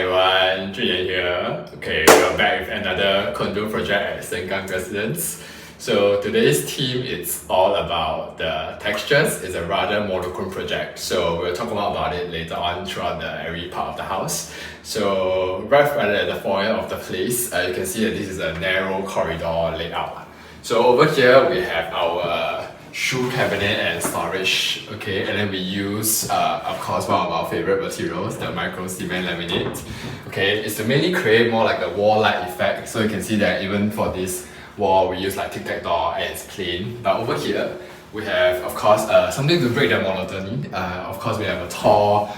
Hi everyone, Jun Yuan here. Okay, we're back with another condo project at Sengkang Residence. So today's theme is all about the textures. It's a rather monochrome project, so we'll talk more about it later on throughout every part of the house. So right at the foyer of the place, you can see that this is a narrow corridor layout. So over here we have our shoe cabinet and storage, okay, and then we use of course one of our favorite materials, the microcement laminate. Okay, it's to mainly create more like a wall light effect. So you can see that even for this wall we use like tic-tac-toe and it's plain, but over here we have of course something to break the monotony. Of course we have a tall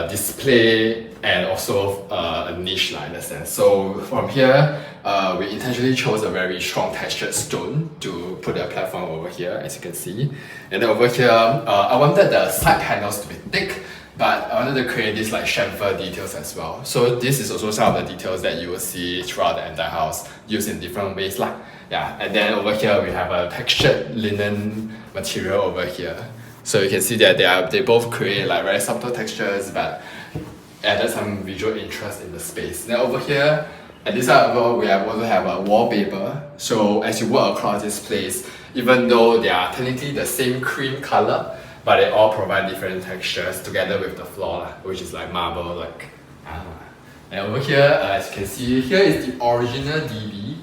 display and also a niche in a sense. So from here we intentionally chose a very strong textured stone to put the platform over here, as you can see. And then over here I wanted the side panels to be thick, but I wanted to create these like chamfer details as well. So this is also some of the details that you will see throughout the entire house, used in different ways lah. Yeah, and then over here we have a textured linen material over here. So you can see that they both create like very subtle textures but added some visual interest in the space. Then over here, at this side we also have a wallpaper. So as you walk across this place, even though they are technically the same cream color, but they all provide different textures together with the floor, which is like marble, like. And over here, as you can see, here is the original DB.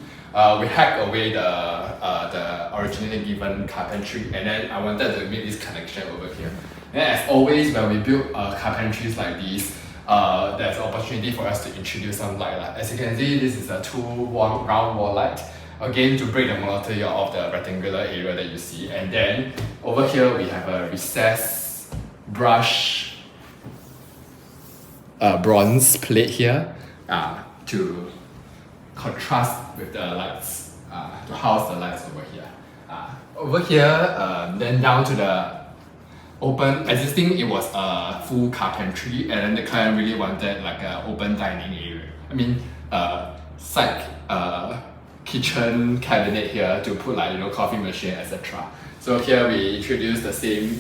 We hacked away the originally given carpentry, and then I wanted to make this connection over here. And as always, when we build carpentries like these, there's an opportunity for us to introduce some light. As you can see, this is a round wall light. Again, to break the monotony of the rectangular area that you see. And then over here we have a recessed brush bronze plate here to contrast with the lights, to house the lights over here. Over here, then down to the open, existing it was a full carpentry, and then the client really wanted like an open dining area. I mean, side kitchen cabinet here to put like coffee machine, etc. So here we introduced the same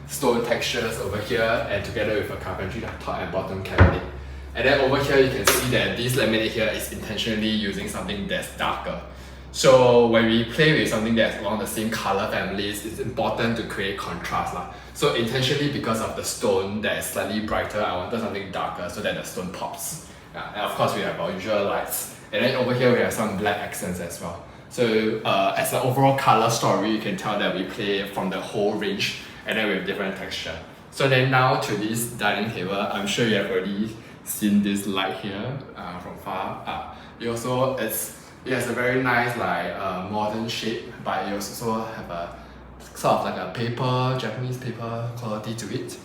stone textures over here, and together with a carpentry top and bottom cabinet. And then over here you can see that this laminate here is intentionally using something that's darker. So when we play with something that's along the same color families, it's important to create contrast. So intentionally, because of the stone that is slightly brighter, I wanted something darker so that the stone pops. And of course we have our usual lights. And then over here we have some black accents as well. So as an overall color story, you can tell that we play from the whole range and then with different texture. So then now to this dining table, I'm sure you have already seen this light here from far. It has a very nice like modern shape, but it also have a sort of like a paper, Japanese paper quality to it.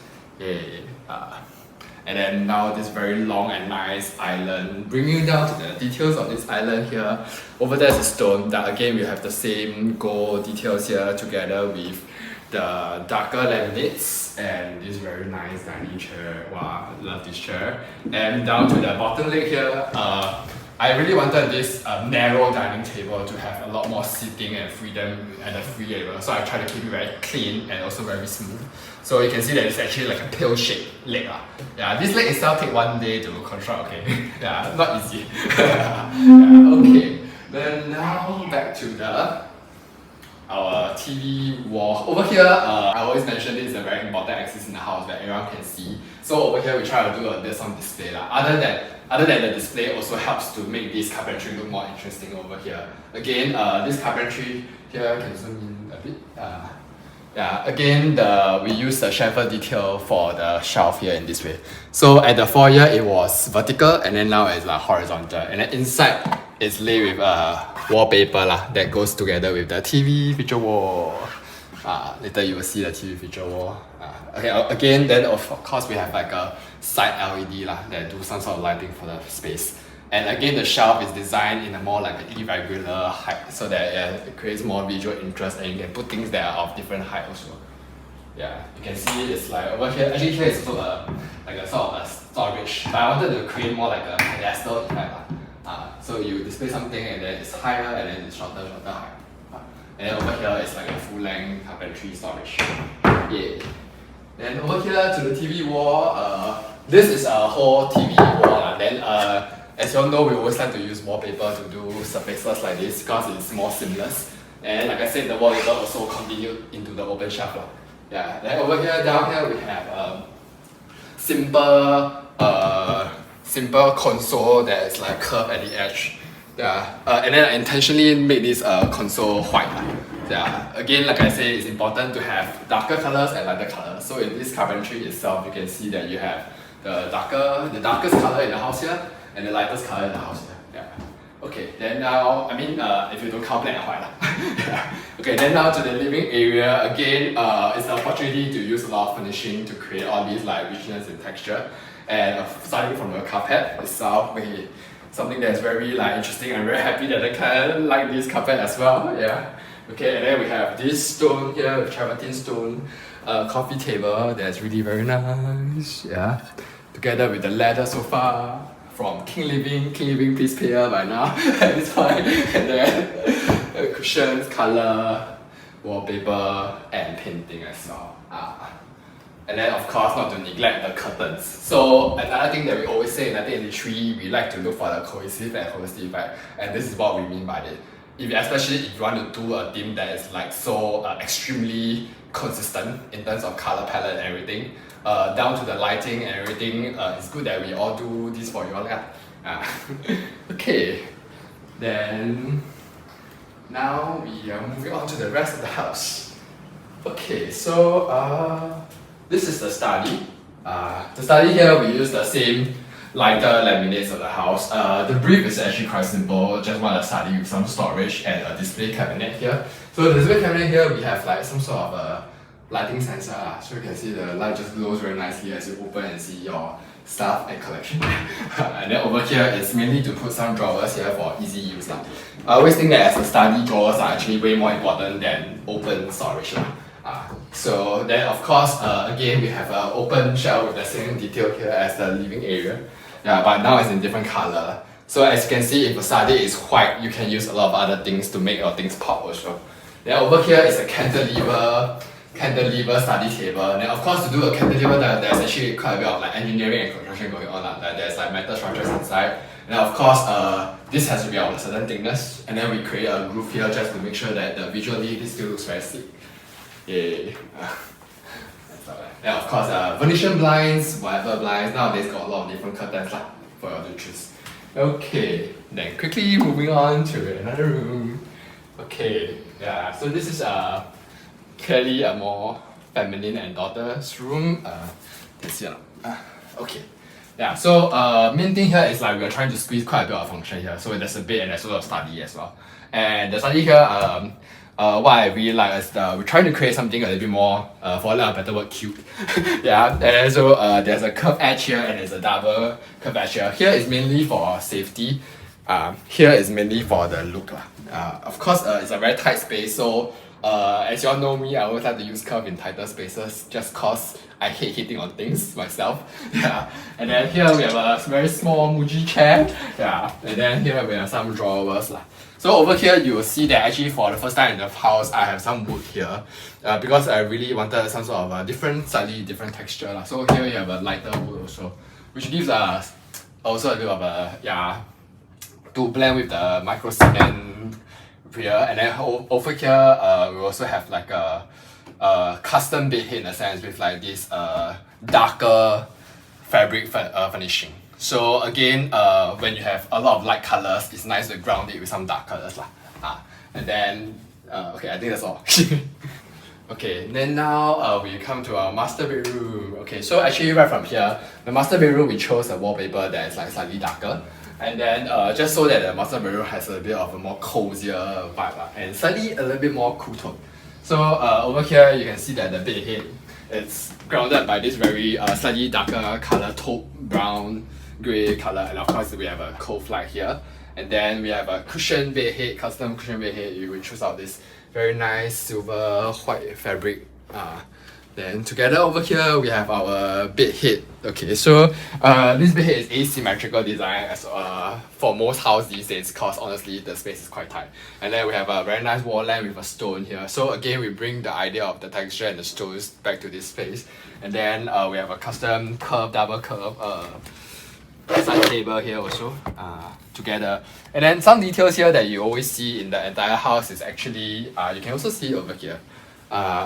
And then now this very long and nice island, bringing you down to the details of this island here. Over there is a stone that again we have the same gold details here together with the darker laminates and this very nice dining chair. Wow, I love this chair. And down to the bottom leg here, I really wanted this narrow dining table to have a lot more seating and freedom and a free area. So I tried to keep it very clean and also very smooth. So you can see that it's actually like a pill shaped leg. Yeah, this leg itself take one day to construct, okay. Yeah, not easy. Yeah, okay. Then now back to our TV wall. Over here, I always mention this is a very important axis in the house that everyone can see. So over here we try to do this on display. Other than the display also helps to make this carpentry look more interesting over here. Again, this carpentry here, can zoom in a bit. Again, we use the chamfer detail for the shelf here in this way. So at the foyer it was vertical, and then now it's like horizontal. And then inside it's laid with wallpaper that goes together with the TV feature wall. Later you will see the TV feature wall. Okay, again, then of course we have like a side LED that do some sort of lighting for the space. And again, the shelf is designed in a more like an irregular height so that it creates more visual interest, and you can put things that are of different height also. Yeah, you can see it's like over here. Actually, here is also like a sort of a storage, but I wanted to create more like a pedestal effect. So you display something and then it's higher and then it's shorter height. And then over here it's like a full length carpentry storage. Yeah. Then over here to the TV wall, this is a whole TV wall. Then as you all know, we always like to use wallpaper to do surfaces like this because it's more seamless. And like I said, the wallpaper also continued into the open shelf. Yeah. Then over here, down here, we have simple console that is like curved at the edge. Yeah. And then I intentionally made this console white. Yeah. Again, like I say, it's important to have darker colors and lighter colors. So in this carpentry itself, you can see that you have the darkest color in the house here and the lightest color in the house here. Yeah. Okay, then now, I mean, if you don't count black and white. Yeah. Okay, then now to the living area. Again, it's an opportunity to use a lot of furnishing to create all these like richness and texture. And starting from the carpet itself, something that's very like interesting. I'm very happy that I kind of like this carpet as well. Yeah. Okay, and then we have this stone here with travertine stone coffee table that's really very nice. Yeah. Together with the leather sofa from King Living. King Living, please pay her by now at this point. And then cushions, color, wallpaper, and painting as well. And then of course not to neglect the curtains. So another thing that we always say in 1983, we like to look for the cohesive and holistic effect. And this is what we mean by it. Especially if you want to do a theme that is like so extremely consistent in terms of color palette and everything, down to the lighting and everything, it's good that we all do this for you all. Okay, then now we are moving on to the rest of the house. Okay, so this is the study. The study here we use the same lighter laminates of the house. The brief is actually quite simple, just want to study with some storage and a display cabinet here. So the display cabinet here we have like some sort of a lighting sensor, so you can see the light just glows very nicely as you open and see your stuff and collection. And then over here it's mainly to put some drawers here for easy use. I always think that as a study, drawers are actually way more important than open storage. So then of course, again we have an open shelf with the same detail here as the living area. Yeah, but now it's in different color. So as you can see, if a study is white, you can use a lot of other things to make your things pop also. Then over here is a cantilever study table. And then of course to do a cantilever, there's actually quite a bit of like engineering and construction going on. There's like metal structures inside. And of course, this has to be of a certain thickness. And then we create a groove here just to make sure that visually this still looks very sleek. Yay. Then of course, Venetian blinds, whatever blinds, nowadays got a lot of different curtains for you to choose. Okay, then quickly moving on to another room. Okay, yeah, so this is clearly a more feminine and daughter's room. Okay, yeah, so main thing here is like we're trying to squeeze quite a bit of function here. So there's a bed and there's also a study as well. And the study here, what I really like is we're trying to create something a little bit more, for a better word, cute. Yeah, and so there's a curved edge here and there's a double curved edge here. Here is mainly for safety. Here is mainly for the look. Of course, it's a very tight space, so as you all know me, I always like to use curve in tighter spaces just cause I hate hitting on things myself. Yeah, and then here we have a very small Muji chair. Yeah, and then here we have some drawers. So over here you will see that actually for the first time in the house I have some wood here because I really wanted some sort of a slightly different texture. So here we have a lighter wood also, which gives us also a bit of a, to blend with the microcement here. And then over here we also have like a custom bedhead in a sense with like this darker fabric furnishing. So again, when you have a lot of light colors, it's nice to ground it with some dark colors. And then, okay, I think that's all. Okay, then now we come to our master bedroom. Okay, so actually right from here, the master bedroom we chose a wallpaper that is like slightly darker. And then just so that the master bedroom has a bit of a more cozier vibe and slightly a little bit more cool tone. So over here you can see that the bedhead it's grounded by this very slightly darker color, taupe brown grey color, and of course we have a cove light here. And then we have a cushion bedhead, custom cushion bedhead. You will choose out this very nice silver white fabric Then together over here we have our bedhead. Okay, so this bedhead is asymmetrical design as for most houses these days, because honestly the space is quite tight. And then we have a very nice wall lamp with a stone here. So again we bring the idea of the texture and the stones back to this space. And then we have a custom double curve side table here also together. And then some details here that you always see in the entire house is actually you can also see over here.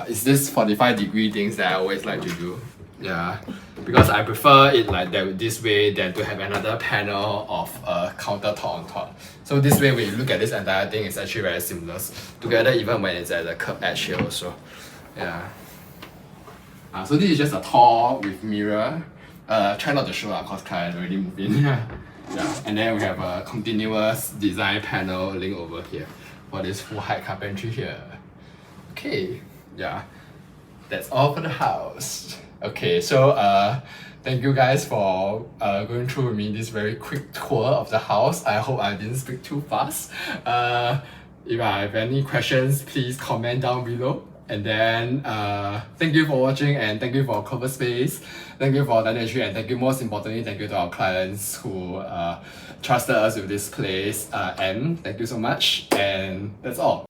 Is this 45-degree things that I always like to do. Yeah, because I prefer it like that this way than to have another panel of countertop on top. So this way when you look at this entire thing, it's actually very seamless together, even when it's at the curved edge here also. Yeah. So this is just a tall with mirror. Try not to show cause client already moved in. Yeah. And then we have a continuous design panel link over here for this full height carpentry here. Okay, yeah, that's all for the house. Okay, so thank you guys for going through with me this very quick tour of the house. I hope I didn't speak too fast. If I have any questions, please comment down below. And then thank you for watching, and thank you for cover space, thank you for the entry, and thank you, most importantly, thank you to our clients who trusted us with this place. And thank you so much, and that's all.